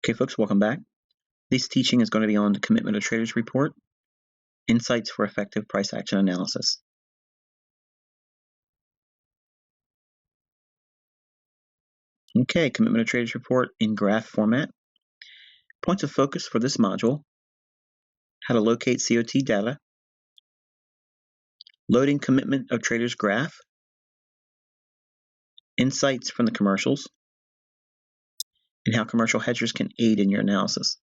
Okay, folks, welcome back. This teaching is going to be on the Commitment of Traders Report, Insights for Effective Price Action Analysis. Okay, Commitment of Traders Report in graph format. Points of focus for this module: how to locate COT data, loading Commitment of Traders graph, insights from the commercials, and how commercial hedgers can aid in your analysis.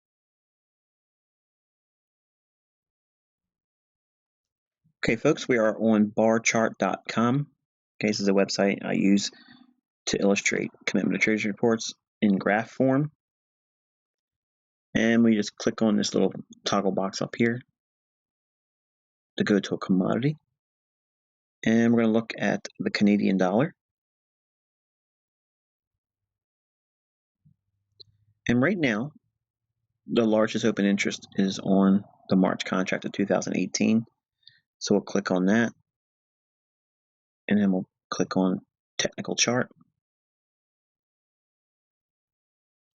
Okay, folks, we are on barchart.com. Okay, this is a website I use to illustrate Commitment of Traders reports in graph form. And we just click on this little toggle box up here to go to a commodity. And we're going to look at the Canadian dollar. And right now, the largest open interest is on the March contract of 2018. So we'll click on that. And then we'll click on technical chart.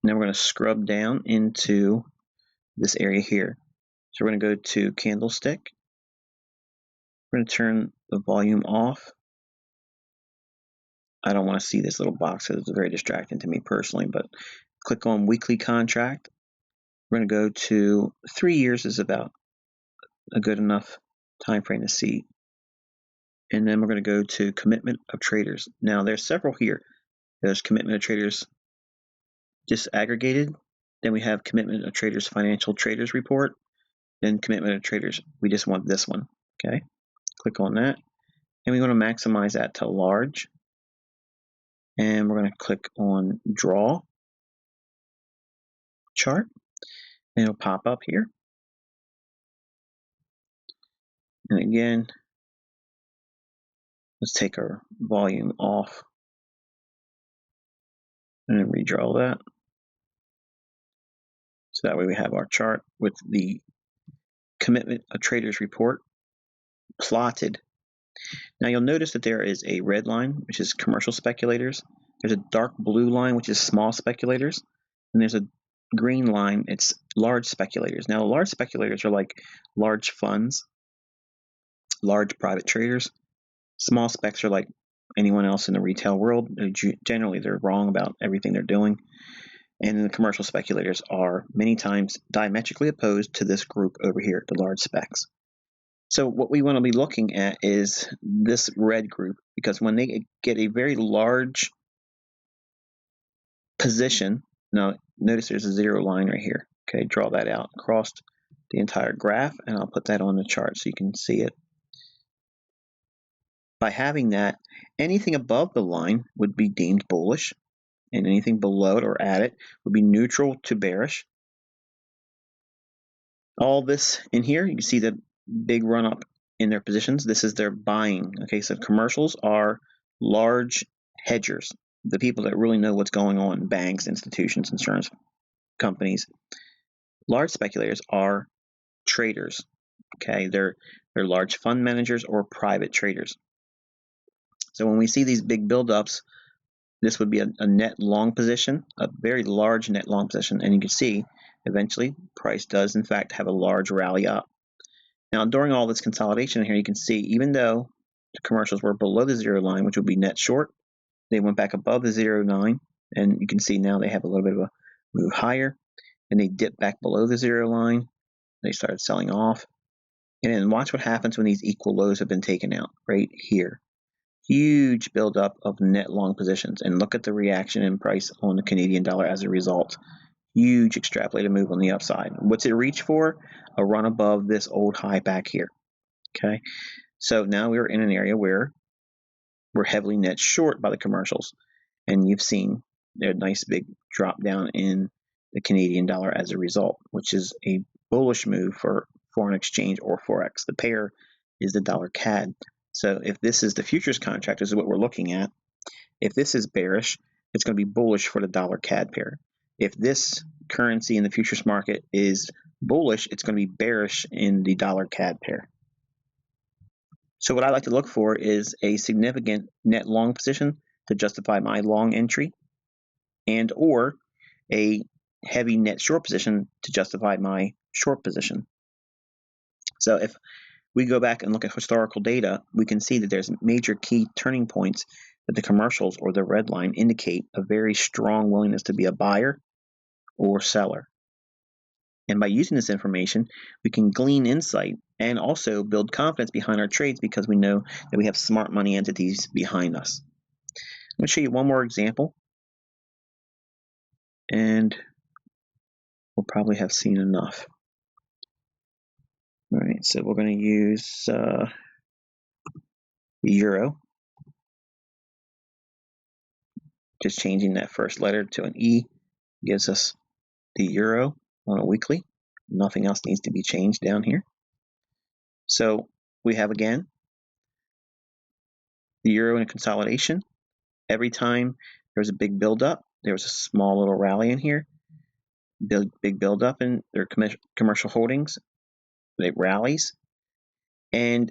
And then we're going to scrub down into this area here. So we're going to go to candlestick. We're going to turn the volume off. I don't want to see this little box because it's very distracting to me personally, but click on weekly contract. We're going to go to 3 years is about a good enough time frame to see. And then we're going to go to Commitment of Traders. Now there's several here. There's Commitment of Traders disaggregated. Then we have Commitment of Traders Financial Traders Report. Then Commitment of Traders. We just want this one. Okay. Click on that. And we want to maximize that to large. And we're going to click on Draw Chart. And it'll pop up here. And again, let's take our volume off and then redraw that. So that way we have our chart with the Commitment of Traders report plotted. Now you'll notice that there is a red line, which is commercial speculators. There's a dark blue line, which is small speculators. And there's a green line, it's large speculators. Now large speculators are like large funds, large private traders. Small specs are like anyone else in the retail world. Generally, they're wrong about everything they're doing. And the commercial speculators are many times diametrically opposed to this group over here, the large specs. So what we want to be looking at is this red group, because when they get a very large position, now notice there's a zero line right here. Okay, draw that out across the entire graph, and I'll put that on the chart so you can see it. By having that, anything above the line would be deemed bullish, and anything below it or at it would be neutral to bearish. All this in here, you can see the big run up in their positions. This is their buying. Okay, so commercials are large hedgers, the people that really know what's going on, banks, institutions, insurance companies. Large speculators are traders. Okay, they're large fund managers or private traders. So when we see these big buildups, this would be a net long position, a very large net long position, and you can see eventually price does in fact have a large rally up. Now during all this consolidation here, you can see even though the commercials were below the zero line, which would be net short, they went back above the 0.9, and you can see now they have a little bit of a move higher, and they dip back below the zero line. They started selling off, and then watch what happens when these equal lows have been taken out right here. Huge buildup of net long positions, and look at the reaction in price on the Canadian dollar as a result. Huge extrapolated move on the upside. What's it reach for? A run above this old high back here. Okay, so now we're in an area where we're heavily net short by the commercials, and you've seen a nice big drop down in the Canadian dollar as a result, which is a bullish move for foreign exchange or Forex. The pair is the dollar CAD. So if this is the futures contract, this is what we're looking at. If this is bearish, it's going to be bullish for the dollar CAD pair. If this currency in the futures market is bullish, it's going to be bearish in the dollar CAD pair. So what I like to look for is a significant net long position to justify my long entry, and or a heavy net short position to justify my short position. So if we go back and look at historical data, we can see that there's major key turning points that the commercials or the red line indicate a very strong willingness to be a buyer or seller. And by using this information, we can glean insight and also build confidence behind our trades because we know that we have smart money entities behind us. I'm going to show you one more example, and we'll probably have seen enough. All right, so we're going to use the euro, just changing that first letter to an E gives us the euro on a weekly. Nothing else needs to be changed down here. So we have again the euro in a consolidation. Every time there's a big buildup, there was a small little rally in here. Big buildup in their commercial holdings. It rallies, and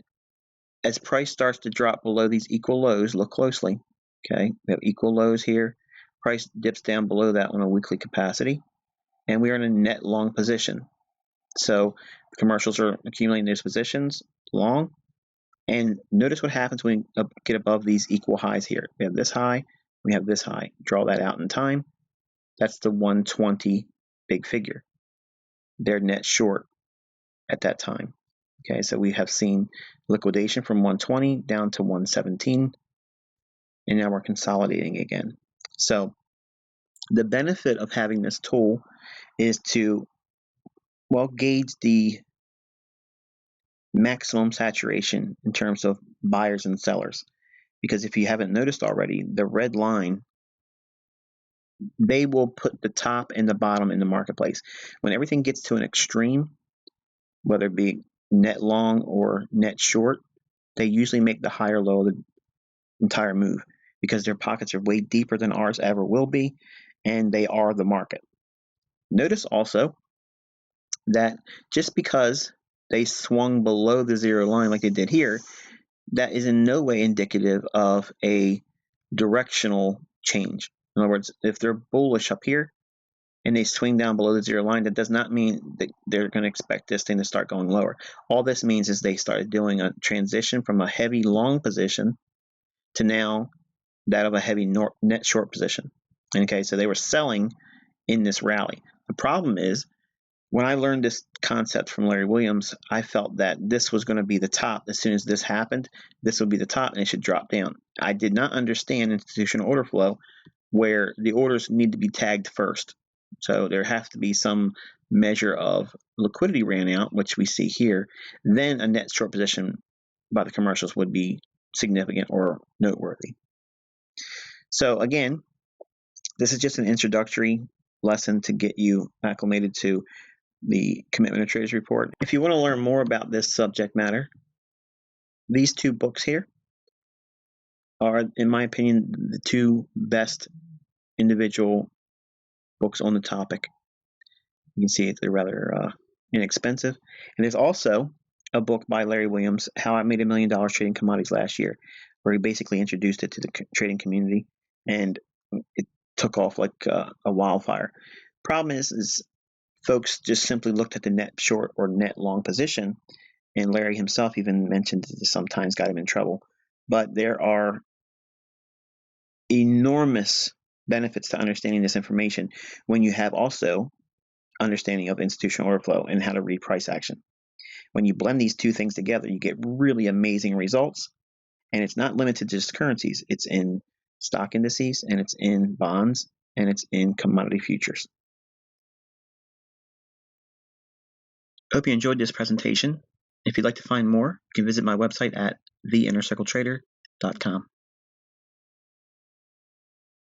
as price starts to drop below these equal lows, look closely. Okay, we have equal lows here. Price dips down below that on a weekly capacity, and we are in a net long position. So the commercials are accumulating those positions long, and notice what happens when we get above these equal highs here. We have this high, we have this high. Draw that out in time. That's the 120 big figure. They're net short at that time. Okay, so we have seen liquidation from 120 down to 117, and now we're consolidating again. So the benefit of having this tool is to, well, gauge the maximum saturation in terms of buyers and sellers. Because if you haven't noticed already, the red line, they will put the top and the bottom in the marketplace. When everything gets to an extreme, whether it be net long or net short, they usually make the higher low of the entire move because their pockets are way deeper than ours ever will be, and they are the market. Notice also that just because they swung below the zero line like they did here, that is in no way indicative of a directional change. In other words, if they're bullish up here and they swing down below the zero line, that does not mean that they're going to expect this thing to start going lower. All this means is they started doing a transition from a heavy long position to now that of a heavy net short position. Okay, so they were selling in this rally. The problem is, when I learned this concept from Larry Williams, I felt that this was going to be the top. As soon as this happened, this would be the top and it should drop down. I did not understand institutional order flow where the orders need to be tagged first. So there has to be some measure of liquidity ran out, which we see here. Then a net short position by the commercials would be significant or noteworthy. So again, this is just an introductory lesson to get you acclimated to the Commitment of Traders Report. If you want to learn more about this subject matter, these two books here are, in my opinion, the two best individual books on the topic. You can see they're rather inexpensive. And there's also a book by Larry Williams, How I Made $1 Million Trading Commodities Last Year, where he basically introduced it to the trading community, and it took off like a wildfire. Problem is folks just simply looked at the net short or net long position, and Larry himself even mentioned that this sometimes got him in trouble. But there are enormous benefits to understanding this information when you have also understanding of institutional order flow and how to read price action. When you blend these two things together, you get really amazing results, and it's not limited to just currencies. It's in stock indices, and it's in bonds, and it's in commodity futures. Hope you enjoyed this presentation. If you'd like to find more, you can visit my website at theinnercircletrader.com.